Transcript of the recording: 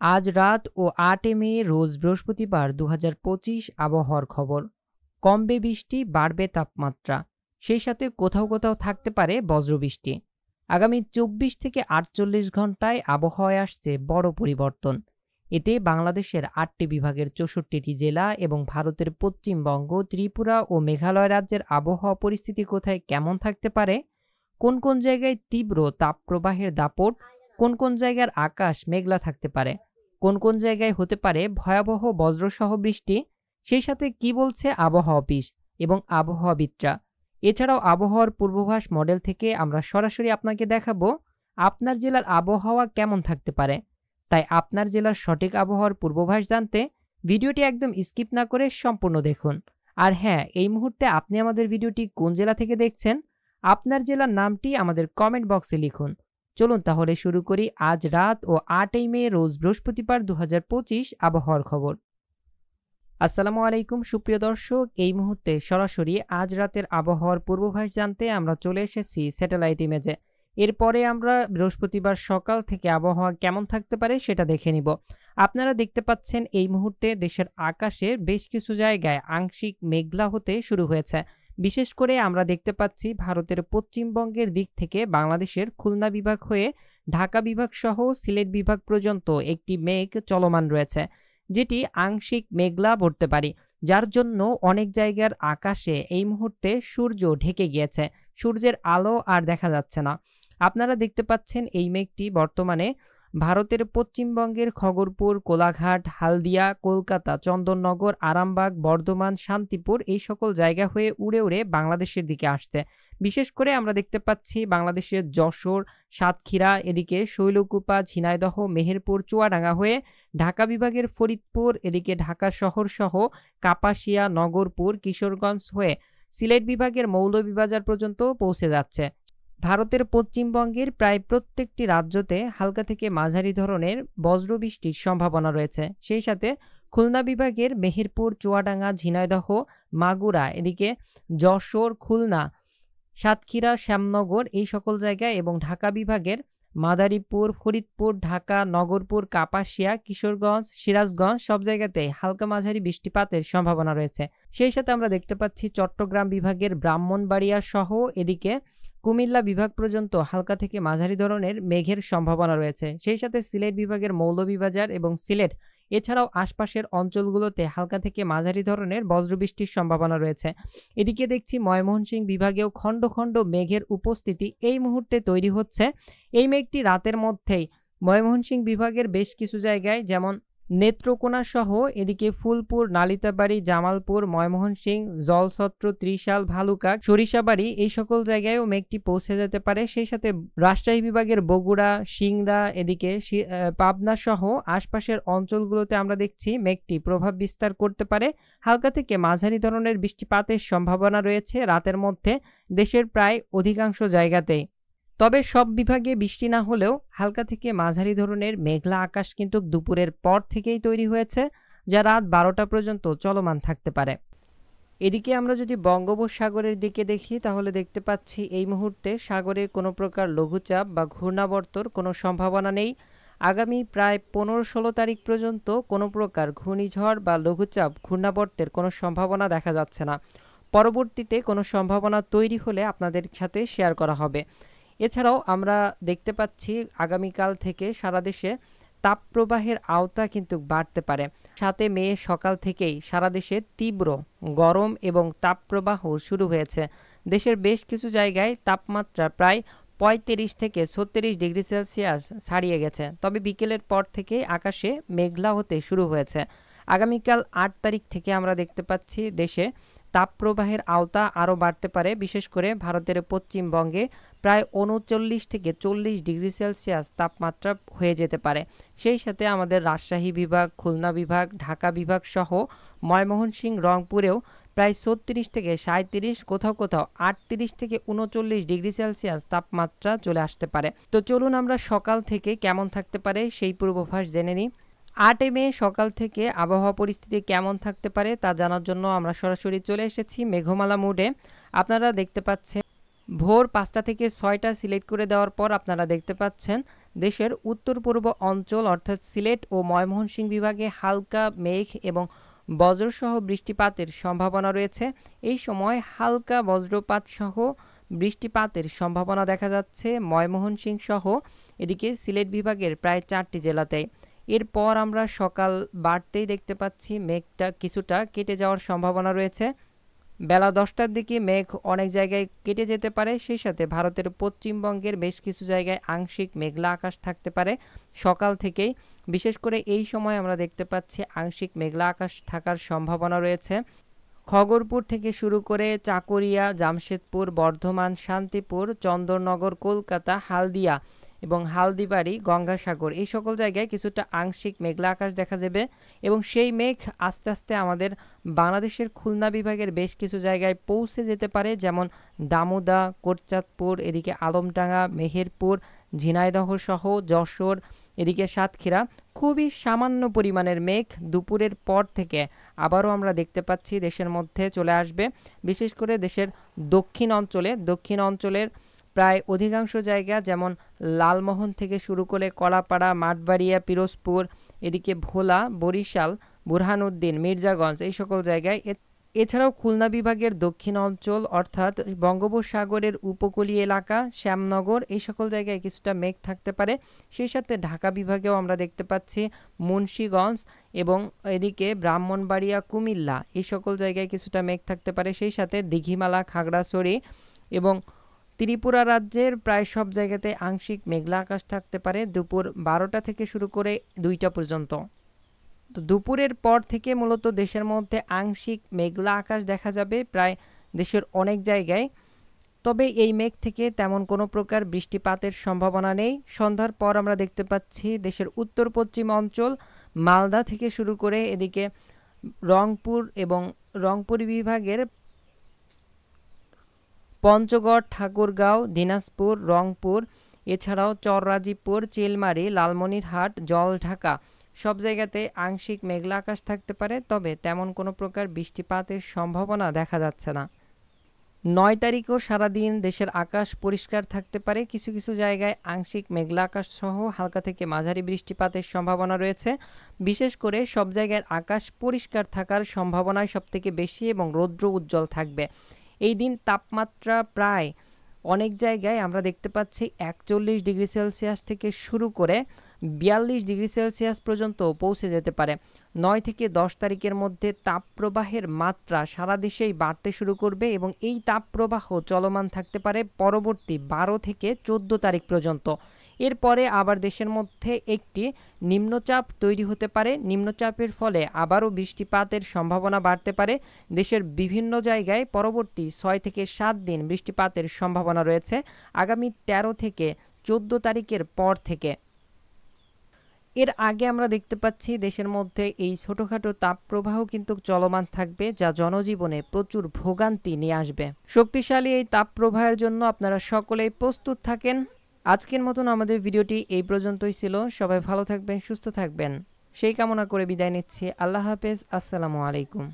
আজ রাত ও ৮ মে রোজ বৃহস্পতিবার ২০২৫ আবহাওয়ার খবর। কমবে বৃষ্টি, বাড়বে তাপমাত্রা, সেই সাথে কোথাও কোথাও থাকতে পারে বজ্রবৃষ্টি। আগামী ২৪ থেকে ৪৮ ঘন্টায় আবহাওয়ায় আসছে বড় পরিবর্তন। এতে বাংলাদেশের ৮টি বিভাগের ৬৪টি জেলা এবং ভারতের পশ্চিমবঙ্গ, ত্রিপুরা ও মেঘালয় রাজ্যের আবহাওয়া পরিস্থিতি কোথায় কেমন থাকতে পারে, কোন কোন জায়গায় তীব্র তাপপ্রবাহের দাপট, কোন কোন জায়গার আকাশ মেঘলা থাকতে পারে, কোন কোন জায়গায় হতে পারে ভয়াবহ বজ্রসহ বৃষ্টি, সেই সাথে কি বলছে আবহাওয়া অফিস এবং আবহাওয়াবিদরা। এছাড়াও আবহাওয়ার পূর্বাভাস মডেল থেকে আমরা সরাসরি আপনাকে দেখাবো আপনার জেলার আবহাওয়া কেমন থাকতে পারে। তাই আপনার জেলার সঠিক আবহাওয়ার পূর্বাভাস জানতে ভিডিওটি একদম স্কিপ না করে সম্পূর্ণ দেখুন। আর হ্যাঁ, এই মুহূর্তে আপনি আমাদের ভিডিওটি কোন জেলা থেকে দেখছেন, আপনার জেলার নামটি আমাদের কমেন্ট বক্সে লিখুন। চলুন তাহলে শুরু করি আজ রাত ও ৮ মে রোজ বৃহস্পতিবার ২০২৫ আবহাওয়ার খবর। আসসালামু আলাইকুম সুপ্রিয় দর্শক, এই মুহূর্তে সরাসরি আজ রাতের আবহাওয়ার পূর্বাভাস জানতে আমরা চলে এসেছি স্যাটেলাইট ইমেজে। এরপরে আমরা বৃহস্পতিবার সকাল থেকে আবহাওয়া কেমন থাকতে পারে সেটা দেখে নিব। আপনারা দেখতে পাচ্ছেন এই মুহূর্তে দেশের আকাশের বেশ কিছু জায়গায় আংশিক মেঘলা হতে শুরু হয়েছে। বিশেষ করে আমরা দেখতে পাচ্ছি ভারতের পশ্চিমবঙ্গের দিক থেকে বাংলাদেশের খুলনা বিভাগ হয়ে ঢাকা বিভাগ সহ সিলেট বিভাগ পর্যন্ত একটি মেঘ চলমান রয়েছে, যেটি আংশিক মেঘলা বলতে পারি, যার জন্য অনেক জায়গার আকাশে এই মুহূর্তে সূর্য ঢেকে গিয়েছে, সূর্যের আলো আর দেখা যাচ্ছে না। আপনারা দেখতে পাচ্ছেন এই মেঘটি বর্তমানে ভারতের পশ্চিমবঙ্গের খগরপুর, কোলাঘাট, হালদিয়া, কলকাতা, চন্দননগর, আরামবাগ, বর্ধমান, শান্তিপুর এই সকল জায়গা হয়ে উড়ে উড়ে বাংলাদেশের দিকে আসছে। বিশেষ করে আমরা দেখতে পাচ্ছি বাংলাদেশের যশোর, সাতক্ষীরা, এদিকে শৈলকুপা, ঝিনাইদহ, মেহেরপুর, চুয়াডাঙ্গা হয়ে ঢাকা বিভাগের ফরিদপুর, এদিকে ঢাকা শহর সহ কাপাসিয়া, নগরপুর, কিশোরগঞ্জ হয়ে সিলেট বিভাগের মৌলভীবাজার পর্যন্ত পৌঁছে যাচ্ছে। ভারতের পশ্চিমবঙ্গের প্রায় প্রত্যেকটি রাজ্যতে হালকা থেকে মাঝারি ধরনের বজ্রবৃষ্টির সম্ভাবনা রয়েছে। সেই সাথে খুলনা বিভাগের মেহেরপুর, চুয়াডাঙ্গা, ঝিনাইদহ, মাগুরা, এদিকে যশোর, খুলনা, সাতক্ষীরা, শ্যামনগর এই সকল জায়গায় এবং ঢাকা বিভাগের মাদারীপুর, ফরিদপুর, ঢাকা, নগরপুর, কাপাসিয়া, কিশোরগঞ্জ, সিরাজগঞ্জ সব জায়গাতে হালকা মাঝারি বৃষ্টিপাতের সম্ভাবনা রয়েছে। সেই সাথে আমরা দেখতে পাচ্ছি চট্টগ্রাম বিভাগের ব্রাহ্মণবাড়িয়া সহ এদিকে কুমিল্লা বিভাগ পর্যন্ত হালকা থেকে মাঝারি ধরনের মেঘের সম্ভাবনা রয়েছে। সেই সাথে সিলেট বিভাগের মৌলভীবাজার এবং সিলেট এছাড়াও আশপাশের অঞ্চলগুলোতে হালকা থেকে মাঝারি ধরনের বজ্রবৃষ্টির সম্ভাবনা রয়েছে। এদিকে দেখছি ময়মনসিংহ বিভাগেও খণ্ড খণ্ড মেঘের উপস্থিতি এই মুহূর্তে তৈরি হচ্ছে। এই মেঘটি রাতের মধ্যেই ময়মনসিংহ বিভাগের বেশ কিছু জায়গায় যেমন নেত্রকোনা সহ এদিকে ফুলপুর, নালিতাবাড়ি, জামালপুর, ময়মনসিংহ, জলছত্র, ত্রিশাল, ভালুকা, সরিষাবাড়ি এই সকল জায়গায়ও মেঘটি পৌঁছে যেতে পারে। সেই সাথে রাজশাহী বিভাগের বগুড়া, সিংড়া, এদিকে পাবনা সহ আশপাশের অঞ্চলগুলোতে আমরা দেখছি মেঘটি প্রভাব বিস্তার করতে পারে। হালকা থেকে মাঝারি ধরনের বৃষ্টিপাতের সম্ভাবনা রয়েছে রাতের মধ্যে দেশের প্রায় অধিকাংশ জায়গাতেই। তবে সব বিভাগে বৃষ্টি না হলেও হালকা থেকে মাঝারি ধরনের মেঘলা আকাশ কিন্তু দুপুরের পর থেকেই তৈরি হয়েছে, যা রাত 12টা পর্যন্ত চলমান থাকতে পারে। এদিকে আমরা যদি বঙ্গোপসাগরের দিকে দেখি তাহলে দেখতে পাচ্ছি এই মুহূর্তে সাগরে কোনো প্রকার লঘুচাপ বা ঘূর্ণাবর্তর কোনো সম্ভাবনা নেই। আগামী প্রায় 15-16 তারিখ পর্যন্ত কোনো প্রকার ঘূর্ণিঝড় বা লঘুচাপ ঘূর্ণাবর্তের কোনো সম্ভাবনা দেখা যাচ্ছে না। পরবর্তীতে কোনো সম্ভাবনা তৈরি হলে আপনাদের সাথে শেয়ার করা হবে। এছাড়াও আমরা দেখতে পাচ্ছি আগামীকাল থেকে সারা দেশে তাপপ্রবাহের আওতা কিন্তু বাড়তে পারে। 7 মে সকাল থেকেই সারা দেশে তীব্র গরম এবং তাপপ্রবাহ শুরু হয়েছে। দেশের বেশ কিছু জায়গায় তাপমাত্রা প্রায় 35 থেকে 36 ডিগ্রি সেলসিয়াস ছাড়িয়ে গেছে। তবে বিকেলের পর থেকে আকাশে মেঘলা হতে শুরু হয়েছে। আগামীকাল 8 তারিখ থেকে আমরা দেখতে পাচ্ছি দেশে তাপপ্রবাহের আওতা আরও বাড়তে পারে। বিশেষ করে ভারতের পশ্চিমবঙ্গে প্রায় 39 থেকে 40 ডিগ্রি সেলসিয়াস তাপমাত্রা হয়ে যেতে পারে। সেই সাথে আমাদের রাজশাহী বিভাগ, খুলনা বিভাগ, ঢাকা বিভাগ সহ ময়মনসিংহ, রংপুরেও প্রায় 36 থেকে 37, কোথাও কোথাও 38 থেকে 39 ডিগ্রি সেলসিয়াস তাপমাত্রা চলে আসতে পারে। তো চলুন আমরা সকাল থেকে কেমন থাকতে পারে সেই পূর্বাভাস জেনে নিই। 8 মে সকাল থেকে আবহাওয়া পরিস্থিতি কেমন থাকতে পারে তা জানার জন্য আমরা সরাসরি চলে এসেছি মেঘমালা মোডে। আপনারা দেখতে পাচ্ছেন ভোর 5টা থেকে 6টা সিলেক্ট করে দেওয়ার পর আপনারা দেখতে পাচ্ছেন দেশের উত্তর পূর্ব অঞ্চল অর্থাৎ সিলেট ও ময়মনসিংহ বিভাগে হালকা মেঘ এবং বজ্রসহ বৃষ্টিপাতের সম্ভাবনা রয়েছে। এই সময় হালকা বজ্রপাত সহ বৃষ্টিপাতের সম্ভাবনা দেখা যাচ্ছে ময়মনসিংহ সহ এদিকে সিলেট বিভাগের প্রায় 4টি জেলাতে। এরপর আমরা সকাল বাড়তেই দেখতে পাচ্ছি মেঘটা কিছুটা কেটে যাওয়ার সম্ভাবনা রয়েছে। বেলা 10টার দিকে মেঘ অনেক জায়গায় কেটে যেতে পারে, সেই সাথে ভারতের পশ্চিমবঙ্গের বেশ কিছু জায়গায় আংশিক মেঘলা আকাশ থাকতে পারে সকাল থেকেই। বিশেষ করে এই সময় আমরা দেখতে পাচ্ছি আংশিক মেঘলা আকাশ থাকার সম্ভাবনা রয়েছে। খগরপুর থেকে শুরু করে চাকুরিয়া, জামশেদপুর, বর্ধমান, শান্তিপুর, চন্দননগর, কলকাতা, হালদিয়া এবং হালদিবাড়ি, গঙ্গাসাগর এই সকল জায়গায় কিছুটা আংশিক মেঘলা আকাশ দেখা যাবে এবং সেই মেঘ আস্তে আস্তে আমাদের বাংলাদেশের খুলনা বিভাগের বেশ কিছু জায়গায় পৌঁছে যেতে পারে, যেমন দামোদা, কোটচাঁদপুর, এদিকে আলমডাঙ্গা, মেহেরপুর, ঝিনাইদহ সহ যশোর, এদিকে সাতক্ষীরা। খুবই সামান্য পরিমাণের মেঘ দুপুরের পর থেকে আবারও আমরা দেখতে পাচ্ছি দেশের মধ্যে চলে আসবে। বিশেষ করে দেশের দক্ষিণ অঞ্চলের প্রায় অধিকাংশ জায়গা যেমন লালমোহন থেকে শুরু করে কলাপাড়া, মাঠবাড়িয়া, পিরোজপুর, এদিকে ভোলা, বরিশাল, বুরহানুদ্দিন, মির্জাগঞ্জ এই সকল জায়গায়। এছাড়াও খুলনা বিভাগের দক্ষিণ অঞ্চল অর্থাৎ বঙ্গোপসাগরের উপকূলীয় এলাকা, শ্যামনগর এই সকল জায়গায় কিছুটা মেঘ থাকতে পারে। সেই সাথে ঢাকা বিভাগেও আমরা দেখতে পাচ্ছি মুন্সিগঞ্জ এবং এদিকে ব্রাহ্মণবাড়িয়া, কুমিল্লা এই সকল জায়গায় কিছুটা মেঘ থাকতে পারে। সেই সাথে দীঘিমালা, খাগড়াছড়ি এবং ত্রিপুরা রাজ্যের প্রায় সব জায়গাতে আংশিক মেঘলা আকাশ থাকতে পারে দুপুর 12টা থেকে শুরু করে 2টা পর্যন্ত। তো দুপুরের পর থেকে মূলত দেশের মধ্যে আংশিক মেঘলা আকাশ দেখা যাবে প্রায় দেশের অনেক জায়গায়। তবে এই মেঘ থেকে তেমন কোনো প্রকার বৃষ্টিপাতের সম্ভাবনা নেই। সন্ধ্যার পর আমরা দেখতে পাচ্ছি দেশের উত্তর পশ্চিম অঞ্চল মালদা থেকে শুরু করে এদিকে রংপুর এবং রংপুর বিভাগের পঞ্চগড়, ঠাকুরগাঁও, দিনাজপুর, রংপুর, এছাড়াও চররাজীপুর, চিলমারী, লালমনিরহাট, জলঢাকা সব জায়গাতে আংশিক মেঘলা আকাশ থাকতে পারে, তবে তেমন কোনো প্রকার বৃষ্টিপাতের সম্ভাবনা দেখা যাচ্ছে না। 9 তারিখও সারাদিন দেশের আকাশ পরিষ্কার থাকতে পারে, কিছু কিছু জায়গায় আংশিক মেঘলা আকাশ সহ হালকা থেকে মাঝারি বৃষ্টিপাতের সম্ভাবনা রয়েছে। বিশেষ করে সব জায়গায় আকাশ পরিষ্কার থাকার সম্ভাবনাই সবথেকে বেশি এবং রৌদ্র উজ্জ্বল থাকবে। এই দিন তাপমাত্রা প্রায় অনেক জায়গায় আমরা দেখতে পাচ্ছি 41 ডিগ্রি সেলসিয়াস থেকে শুরু করে 42 ডিগ্রি সেলসিয়াস পর্যন্ত পৌঁছে যেতে পারে। 9 থেকে 10 তারিখের মধ্যে তাপপ্রবাহের মাত্রা সারা দেশেই বাড়তে শুরু করবে এবং এই তাপপ্রবাহ চলমান থাকতে পারে পরবর্তী 12 থেকে 14 তারিখ পর্যন্ত। এরপরে আবার দেশের মধ্যে একটি নিম্নচাপ তৈরি হতে পারে। নিম্নচাপের ফলে আবারও বৃষ্টিপাতের সম্ভাবনা বাড়তে পারে। দেশের বিভিন্ন জায়গায় পরবর্তী 6 থেকে 7 দিন বৃষ্টিপাতের সম্ভাবনা রয়েছে আগামী 13 থেকে 14 তারিখের পর থেকে। এর আগে আমরা দেখতে পাচ্ছি দেশের মধ্যে এই ছোটখাটো তাপপ্রবাহ কিন্তু চলমান থাকবে, যা জনজীবনে প্রচুর ভোগান্তি নিয়ে আসবে। শক্তিশালী এই তাপপ্রবাহের জন্য আপনারা সকলেই প্রস্তুত থাকেন। আজকের মতন আমাদের ভিডিওটি এই পর্যন্তই ছিল। সবাই ভালো থাকবেন, সুস্থ থাকবেন সেই কামনা করে বিদায় নিচ্ছি। আল্লাহ হাফেজ, আসসালামু আলাইকুম।